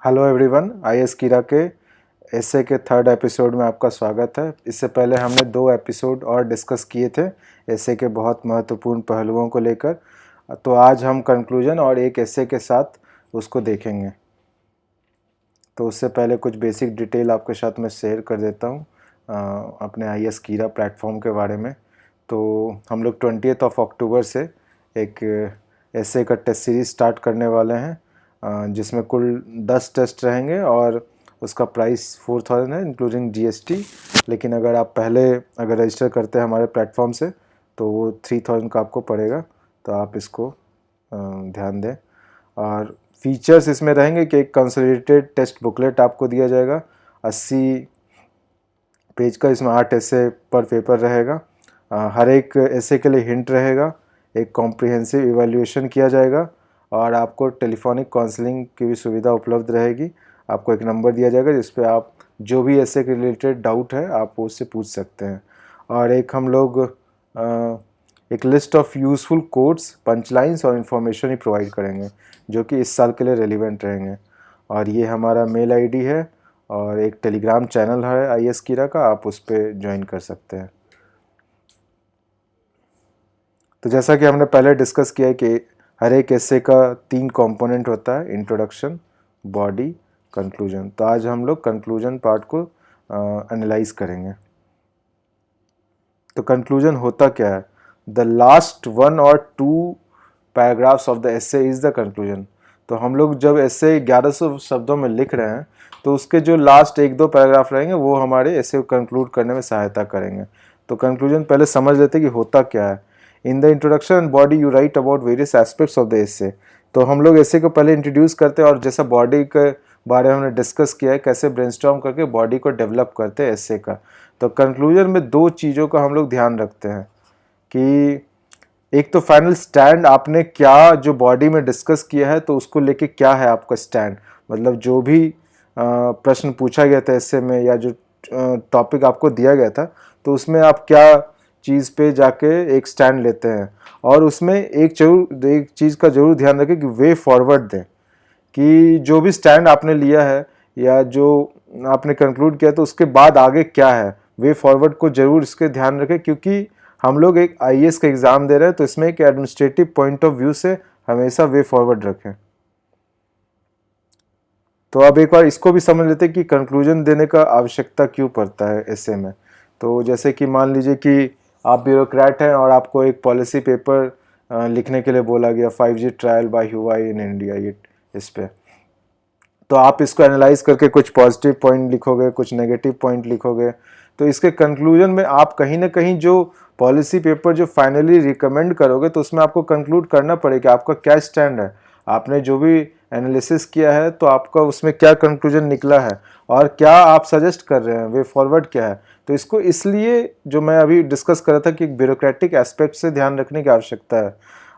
Hello everyone, IAS कीरा के S A के third episode में आपका स्वागत है। इससे पहले हमने 2 एपिसोड और डिस्कस किए थे एसए के बहुत महत्वपूर्ण पहलुओं को लेकर। तो आज हम कंक्लूजन और एक एसए के साथ उसको देखेंगे। तो उससे पहले कुछ बेसिक डिटेल आपके साथ मैं शेयर कर देता हूँ अपने आईएएस कीरा प्लेटफॉर्म के बारे में। तो हम लोग 20 अक्टूबर से एक एसए का टेस्ट सीरीज स्टार्ट करने वाले हैं, जिसमें कुल 10 टेस्ट रहेंगे और उसका प्राइस 4000 है इंक्लूडिंग जीएसटी। लेकिन अगर आप पहले रजिस्टर करते हैं हमारे प्लेटफॉर्म से तो वो 3000 का आपको पड़ेगा। तो आप इसको ध्यान दें। और फीचर्स इसमें रहेंगे कि एक कंसोलिडेटेड टेस्ट बुकलेट आपको दिया जाएगा 80 पेज का। इसमें 8 एसे पर पेपर रहेगा। हर एक एसे के लिए हिंट रहेगा, एक कॉम्प्रिहेंसिव इवैल्यूएशन किया जाएगा और आपको टेलीफोनिक काउंसलिंग की भी सुविधा उपलब्ध रहेगी। आपको एक नंबर दिया जाएगा जिस पे आप जो भी एसे के रिलेटेड डाउट है आप उससे पूछ सकते हैं। और एक हम लोग एक लिस्ट ऑफ यूज़फुल कोड्स, पंचलाइंस और इन्फॉर्मेशन ही प्रोवाइड करेंगे जो कि इस साल के लिए रेलिवेंट रहेंगे। और ये हमारा मेल आईडी है और एक टेलीग्राम चैनल है आईएएस कीरा का, आप उस पर ज्वाइन कर सकते हैं। तो जैसा कि हमने पहले डिस्कस किया है कि हर एक एसे का 3 कंपोनेंट होता है, इंट्रोडक्शन, बॉडी, कंक्लूजन। तो आज हम लोग कंक्लूजन पार्ट को एनालाइज करेंगे। तो कंक्लूजन होता क्या है? द लास्ट 1 और 2 paragraphs of the essay is the conclusion. तो हम लोग जब एसे 1100 शब्दों में लिख रहे हैं तो उसके जो लास्ट 1-2 पैराग्राफ रहेंगे वो हमारे एसे को कंक्लूड करने में सहायता करेंगे। तो कंक्लूजन पहले समझ लेते हैं कि होता क्या है। In the introduction and body you write about various aspects of the essay. तो हम लोग एसे को पहले इंट्रोड्यूस करते हैं और जैसा बॉडी के बारे में हमने डिस्कस किया है कैसे ब्रेनस्टॉर्म करके बॉडी को डेवलप करते हैं एसे का। तो कंक्लूजन में 2 चीज़ों का हम लोग ध्यान रखते हैं कि एक तो फाइनल स्टैंड, आपने क्या जो बॉडी में डिस्कस किया है तो उसको लेके क्या है आपका स्टैंड। मतलब जो भी प्रश्न पूछा गया था एसे में या जो टॉपिक आपको दिया गया था तो उसमें आप क्या चीज़ पे जाके एक स्टैंड लेते हैं। और उसमें एक चीज़ का जरूर ध्यान रखें कि वे फॉरवर्ड दें कि जो भी स्टैंड आपने लिया है या जो आपने कंक्लूड किया तो उसके बाद आगे क्या है। वे फॉरवर्ड को जरूर इसके ध्यान रखें क्योंकि हम लोग एक आईएएस का एग्ज़ाम दे रहे हैं तो इसमें एक एडमिनिस्ट्रेटिव पॉइंट ऑफ व्यू से हमेशा वे फॉरवर्ड रखें। तो अब एक बार इसको भी समझ लेते हैं कि कंक्लूजन देने का आवश्यकता क्यों पड़ता है एसे में। तो जैसे कि मान लीजिए कि आप ब्यूरोक्रेट हैं और आपको एक पॉलिसी पेपर लिखने के लिए बोला गया 5G trial by Huawei in India, ये इस पे तो आप इसको एनालाइज करके कुछ पॉजिटिव पॉइंट लिखोगे, कुछ नेगेटिव पॉइंट लिखोगे। तो इसके कंक्लूजन में आप कहीं ना कहीं जो पॉलिसी पेपर जो फाइनली रिकमेंड करोगे तो उसमें आपको कंक्लूड करना पड़ेगा आपका क्या स्टैंड है। आपने जो भी एनालिसिस किया है तो आपका उसमें क्या कंक्लूजन निकला है और क्या आप सजेस्ट कर रहे हैं, वे फॉरवर्ड क्या है। तो इसको इसलिए जो मैं अभी डिस्कस कर रहा था कि ब्यूरोक्रेटिक एस्पेक्ट से ध्यान रखने की आवश्यकता है।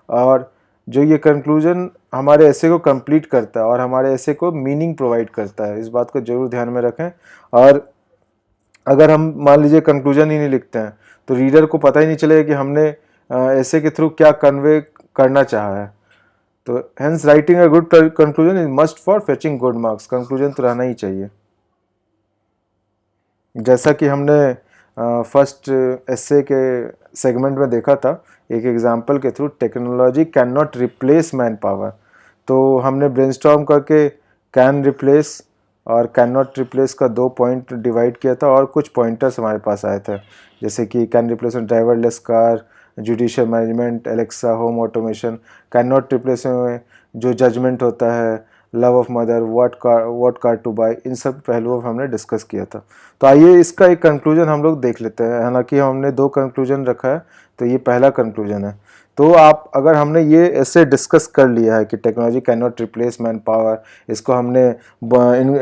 और जो ये कंक्लूजन हमारे ऐसे को कंप्लीट करता है और हमारे ऐसे को मीनिंग प्रोवाइड करता है, इस बात को जरूर ध्यान में रखें। और अगर हम मान लीजिए कंक्लूजन ही नहीं लिखते हैं तो रीडर को पता ही नहीं चलेगा कि हमने ऐसे के थ्रू क्या कन्वे करना चाहा है। तो hence writing a good conclusion is must for fetching good marks. Conclusion तो रहना ही चाहिए। जैसा कि हमने फर्स्ट एसे के सेगमेंट में देखा था एक एग्जांपल के through, technology can not replace man power. तो हमने ब्रेनस्टॉर्म करके कैन रिप्लेस और कैन नॉट रिप्लेस का 2 पॉइंट डिवाइड किया था और कुछ पॉइंटर्स हमारे पास आए थे जैसे कि can replace driverless car, judicial management, Alexa, home automation. Can not replace में जो जजमेंट होता है, love of mother, what car to buy, इन सब पहलुओं पर हमने डिस्कस किया था। तो आइए इसका एक कंक्लूजन हम लोग देख लेते हैं। हालांकि हमने 2 कंक्लूजन रखा है तो ये पहला कंक्लूजन है। तो आप अगर हमने ये ऐसे डिस्कस कर लिया है कि technology can not replace man power, इसको हमने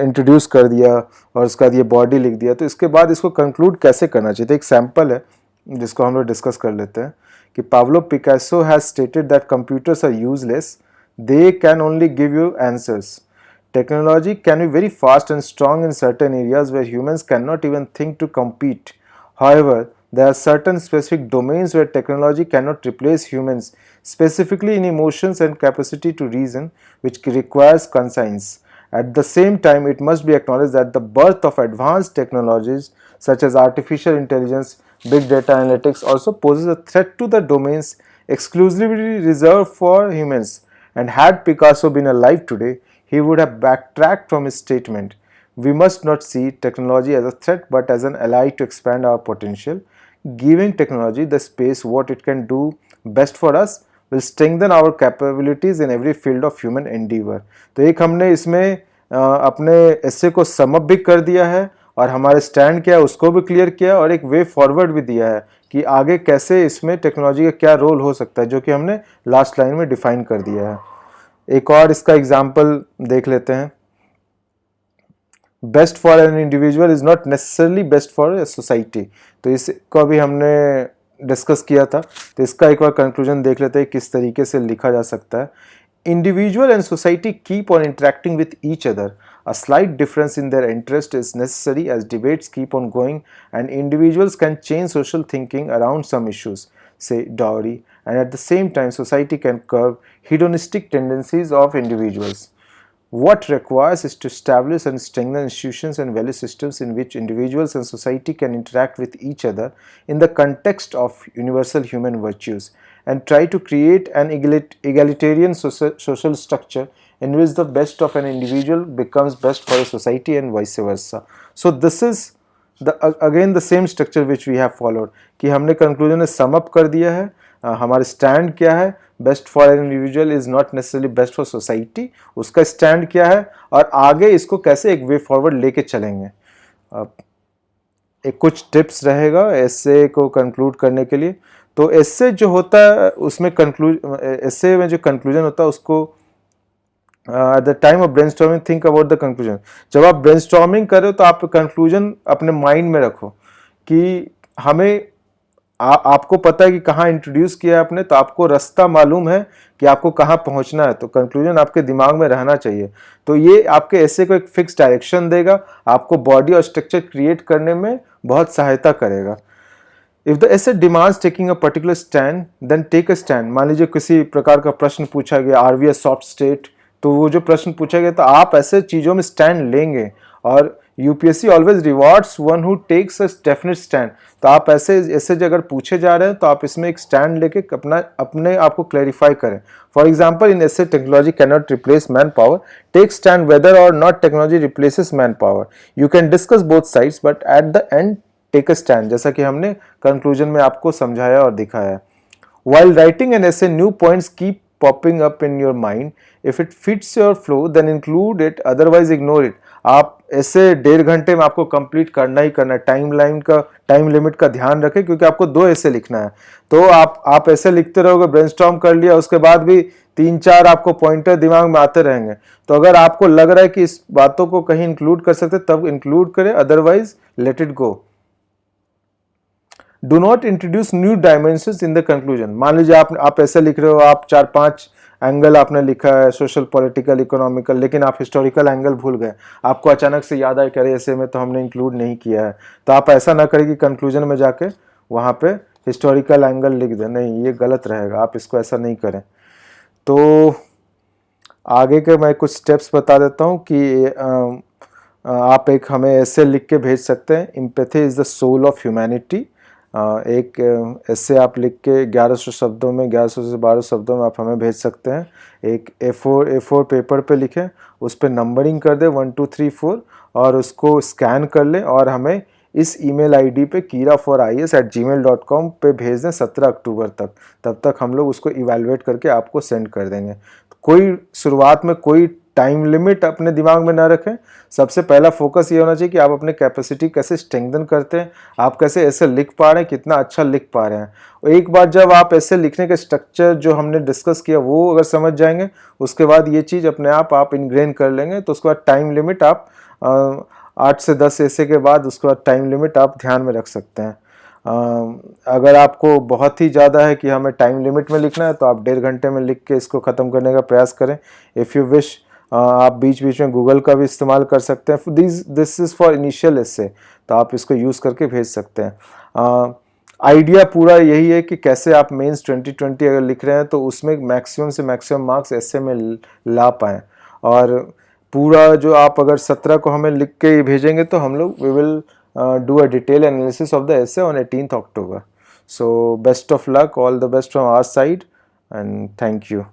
इंट्रोड्यूस कर दिया और उसका ये बॉडी लिख दिया, तो इसके बाद इसको कंक्लूड कैसे करना चाहिए। तो एक सैम्पल है जिसको हम लोग डिस्कस कर लेते हैं कि Pablo Picasso has stated that computers are useless, they can only give you answers. Technology can be very fast and strong in certain areas where humans cannot even think to compete. However, there are certain specific domains where technology cannot replace humans, specifically in emotions and capacity to reason, which requires conscience. At the same time, it must be acknowledged that the birth of advanced technologies such as artificial intelligence, big data analytics also poses a threat to the domains exclusively reserved for humans. And had Picasso been alive today, he would have backtracked from his statement. We must not see technology as a threat but as an ally to expand our potential. Giving technology the space what it can do best for us will strengthen our capabilities in every field of human endeavor. तो एक हमने इसमें अपने एसे को sum up भी कर दिया है और हमारे स्टैंड क्या है उसको भी क्लियर किया और एक वे फॉरवर्ड भी दिया है कि आगे कैसे इसमें टेक्नोलॉजी का क्या रोल हो सकता है, जो कि हमने लास्ट लाइन में डिफाइन कर दिया है. एक और इसका एग्जाम्पल देख लेते हैं. Best for an individual is not necessarily best for a society. तो इसको भी हमने डिस्कस किया था, तो इसका एक बार कंक्लूजन देख लेते हैं किस तरीके से लिखा जा सकता है. Individual and society keep on interacting with each other. A slight difference in their interest is necessary as debates keep on going and individuals can change social thinking around some issues, say dowry, and at the same time society can curb hedonistic tendencies of individuals. What requires is to establish and strengthen institutions and value systems in which individuals and society can interact with each other in the context of universal human virtues and try to create an egalitarian social structure in which the best of an individual becomes best for a society and vice versa. So this is again the same structure which we have followed कि हमने conclusion में sum up कर दिया है. हमारा stand क्या है, best for an individual is not necessarily best for society, उसका स्टैंड क्या है और आगे इसको कैसे एक वे फॉरवर्ड लेके चलेंगे. एक कुछ टिप्स रहेगा एसे को कंक्लूड करने के लिए. तो एसे जो होता है उसमें एसे में जो कंक्लूजन होता है उसको at the time of brainstorming think about the conclusion. जब आप ब्रेनस्टॉर्मिंग करो तो आप कंक्लूजन अपने माइंड में रखो कि हमें आपको पता है कि कहाँ इंट्रोड्यूस किया है आपने, तो आपको रास्ता मालूम है कि आपको कहाँ पहुँचना है, तो कंक्लूजन आपके दिमाग में रहना चाहिए. तो ये आपके ऐसे को एक फिक्स डायरेक्शन देगा, आपको बॉडी और स्ट्रक्चर क्रिएट करने में बहुत सहायता करेगा. If the essay demands taking a particular stand, then take a stand. मान लीजिए किसी प्रकार का प्रश्न पूछा गया, are we a soft state, तो वो जो प्रश्न पूछा गया तो आप ऐसे चीज़ों में स्टैंड लेंगे और UPSC always rewards one who takes a definite stand. तो आप ऐसे अगर पूछे जा रहे हैं तो आप इसमें एक स्टैंड लेके अपने आप को क्लैरिफाई करें. For example in essay technology can not replace man power, take stand whether or not technology replaces man power. You can discuss both sides but at the end take a stand, जैसा कि हमने conclusion में आपको समझाया और दिखाया. While writing an essay, new points keep popping up in your mind. If it fits your flow, then include it, otherwise ignore it. आप ऐसे 1.5 घंटे में आपको कंप्लीट करना ही करना है. टाइम लिमिट का ध्यान रखें क्योंकि आपको 2 ऐसे लिखना है. तो आप ऐसे लिखते रहोगे, ब्रेनस्टॉर्म कर लिया, उसके बाद भी 3-4 आपको पॉइंटर दिमाग में आते रहेंगे. तो अगर आपको लग रहा है कि इस बातों को कहीं इंक्लूड कर सकते तब इंक्लूड करें, otherwise let it go. Do not introduce new dimensions in the conclusion. मान लीजिए आप ऐसे लिख रहे हो, आप 4-5 एंगल आपने लिखा है, सोशल, पॉलिटिकल, इकोनॉमिकल, लेकिन आप हिस्टोरिकल एंगल भूल गए. आपको अचानक से याद आया कि अरे ऐसे में तो हमने इंक्लूड नहीं किया है. तो आप ऐसा ना करें कि कंक्लूजन में जाके वहाँ पे हिस्टोरिकल एंगल लिख दें. नहीं, ये गलत रहेगा, आप इसको ऐसा नहीं करें. तो आगे के मैं कुछ स्टेप्स बता देता हूँ कि आप एक हमें ऐसे लिख के भेज सकते हैं. Empathy is the soul of humanity. एक ऐसे आप लिख के 1100 शब्दों में, 1100 से 1200 शब्दों में आप हमें भेज सकते हैं. एक A4 पेपर पे लिखें, उस पर नंबरिंग कर दें 1 2 3 4 और उसको स्कैन कर लें और हमें इस ईमेल आईडी पे kiraforis@gmail.com पे भेज दें 17 अक्टूबर तक. तब तक हम लोग उसको इवैल्यूएट करके आपको सेंड कर देंगे. कोई शुरुआत में कोई टाइम लिमिट अपने दिमाग में ना रखें. सबसे पहला फोकस ये होना चाहिए कि आप अपने कैपेसिटी कैसे स्ट्रेंथन करते हैं, आप कैसे ऐसे लिख पा रहे हैं, कितना अच्छा लिख पा रहे हैं. और एक बार जब आप ऐसे लिखने के स्ट्रक्चर जो हमने डिस्कस किया वो अगर समझ जाएंगे, उसके बाद ये चीज़ अपने आप इनग्रेन कर लेंगे. तो उसके बाद टाइम लिमिट आप 8 से 10 ऐसे के बाद उसके बाद टाइम लिमिट आप ध्यान में रख सकते हैं. अगर आपको बहुत ही ज़्यादा है कि हमें टाइम लिमिट में लिखना है तो आप 1.5 घंटे में लिख के इसको ख़त्म करने का प्रयास करें. इफ़ यू विश आप बीच बीच में गूगल का भी इस्तेमाल कर सकते हैं. दिस इज़ फॉर इनिशियल एसे, तो आप इसको यूज़ करके भेज सकते हैं. आइडिया पूरा यही है कि कैसे आप मेंस 2020 अगर लिख रहे हैं तो उसमें मैक्सिमम से मैक्सिमम मार्क्स एसे में ला पाएँ. और पूरा जो आप अगर 17 को हमें लिख के भेजेंगे तो हम लोग we will do a detail analysis of the essay on 18th October. So best of luck, all the best from our side, and thank you.